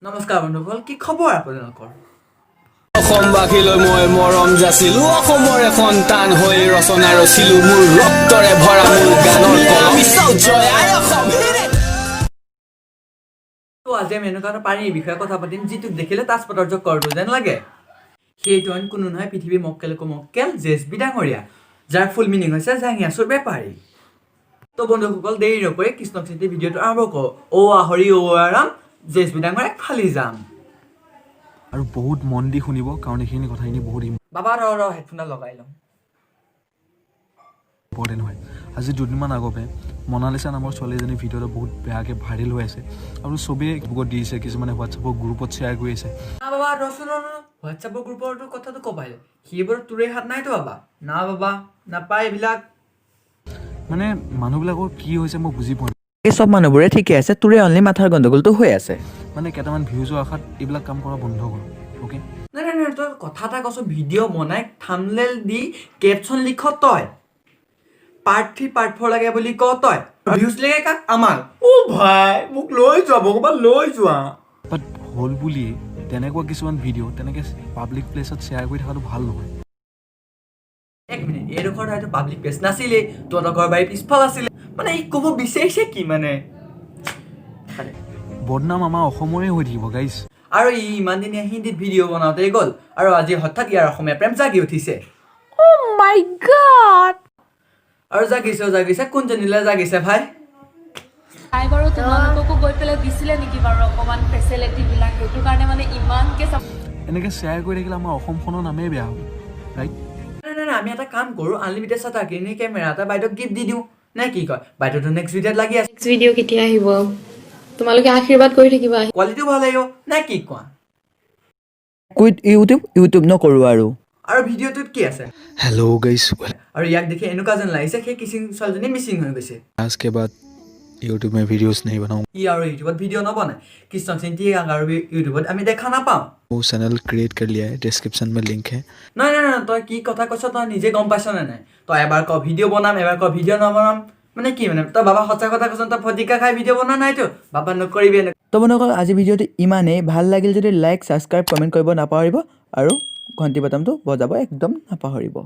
নমস্কাৰ বন্ধুসকল, কি খবৰ আপোনালোকৰ? অসমবাসীলৈ মই মৰম যাচিলো, অসমৰ এখন টান হৈ ৰচনা ৰচিলো, মোৰ ৰক্তৰে ভৰা মোৰ গানৰ কলম জয় আই অসম। তো আজি আমি এনেকুৱা এটা পানীৰ বিষয়ে কথা পাতিম যিটোক দেখিলে তাজপাতৰ জকৰটো যেন লাগে। সেইটো অইন কোনো নহয়, পৃথিৱীৰ মক্কেলকো মক্কেল জেচবি ডাঙৰীয়া, যাৰ ফুল মিনিং হৈছে জাঙিয়াচোৰ বেপাৰী। তো বন্ধুসকল, দেৰি নকৰি কৃষ্ণক চিন্তি ভিডিঅ'টো আৰম্ভ কৰোঁ। ঔ আহৰি ঔ আৰাম, জেচবি ডাঙৰীয়া খালি যাম। আৰু বহুত মন দি শুনিব, কাৰণ এইখিনি কথাখিনি বহুত বাবা ৰ হেডফোনডাল লগাই লওঁ। ইম্পৰ্টেণ্ট হয়। আজি দুদিনমান আগতে মনালিছা নামৰ ছোৱালীজনী ভিডিঅ'টো বহুত বেয়াকৈ ভাইৰেল হৈ আছে আৰু চবেই বুকত দিছে, কিছুমানে হোৱাটছআপৰ গ্ৰুপত শ্বেয়াৰ কৰি আছে। না বাবা ৰচোন হোৱাটছআপৰ গ্ৰুপৰ কথাটো ক'ব পাৰিলে, সেইবোৰত তোৰে হাত নাইতো বাবা। না বাবা নাপায় এইবিলাক। মানে মানুহবিলাকৰ কি হৈছে মই বুজি পোৱা নাই। এই চব মানুহবোৰে ঠিকে আছে, তোৰে অনলি মাথাৰ গণ্ডগোলটো হৈ আছে। মানে কেইটামান ভিউজৰ আশাত এইবিলাক কাম কৰা বন্ধ কৰক, অ'কে? নাই নাই নাই, তই কথা এটা কৈছোঁ, ভিডিঅ' বনাই থাম্বনেইল দি কেপশ্যন লিখ তই, পাৰ্ট 3 পাৰ্ট 4 লাগে বুলি ক তই, ভিউজ লাগে কাক? আমাক। অ' ভাই মোক লৈ যোৱা, ভগৱান লৈ যোৱা। বাট হ'ল বুলি তেনেকুৱা কিছুমান ভিডিঅ' তেনেকৈ পাব্লিক প্লেচত শ্বেয়াৰ কৰি থকাটো ভাল নহয়। এক মিনিট, এইডোখৰ হয়তো পাব্লিক প্লেচ নাছিলেই, তহঁতৰ ঘৰ বাৰীৰ পিছফাল আছিলে, মানে ই ক'ব বিচাৰিছে কি মানে? বদনাম আমাৰ অসমৰে হৈ থাকিব গাইজ। আৰু ই ইমান দিনীয়া হিন্দীত ভিডিঅ' বনাওঁতে গ'ল, আৰু আজি হঠাৎ ইয়াৰ অসমীয়া প্ৰেম জাগি উঠিছে। Oh my god! আৰু জাগিছে কোনজনীলৈ জাগিছে ভাই? তাই বাৰু তোমালোককো গৈ পেলাই দিছিলে নেকি বাৰু অকমান ফেচিলিটিবিলাক, সেইটো কাৰণে মানে ইমানকে এনেকৈ শ্বেয়াৰ কৰি থাকিলে আমাৰ অসমখনৰ নামেই বেয়া হ'ব, ৰাইট? নাই, আমি এটা কাম কৰোঁ, আনলিমিটেড চাটা কিনি কেমেৰা এটা বাইদেউক গিফ্ট দি দিওঁ, নে কি কয়? বাইদেউটো নেক্সট ভিডিঅ'ত লাগি আছে, নেক্সট ভিডিঅ' কেতিয়া আহিব? তোমালোকে আশীৰ্বাদ কৰি থাকিবা। কোৱালিটিও ভাল আহিব, নে কি কোৱা? কুইট ইউটিউব নকৰোঁ আৰু ভিডিঅ'টোত কি আছে? হেল্ল' গাইজ, আৰু ইয়াক দেখি এনেকুৱা যেন লাগিছে সেই কিচিং ছোৱালীজনী মিচিং হৈ গৈছে। आज के बाद यूट्यूब में वीडियोस नहीं बनाऊँ। ই আৰু ইউটিউবত ভিডিঅ' নবনায়, কৃষ্ণ চিন্তি আৰু ইউটিউবত আমি দেখা নাপাওঁ। वो चैनल क्रिएट कर लिया है, डिस्क्रिप्शन में लिंक है। নাই, তই কি কথা কৈছ তই নিজে গম পাইছ নে নাই? তই এবাৰ ক ভিডিঅ' বনাম, এবাৰ ক ভিডিঅ' নবনাম, মানে কি মানে? তই বাবা সঁচা কথা কৈছ, তই ফটিকা খাই ভিডিঅ' বনোৱা নাইতো, বাবা নকৰিবি এনেকৈ। তো বন্ধুসকল, আজি ভিডিঅ'টো ইমানেই। ভাল লাগিল যদি লাইক, ছাবস্ক্ৰাইব, কমেণ্ট কৰিব নাপাহৰিব আৰু ঘণ্টি বটনটো বজাব একদম নাপাহৰিব।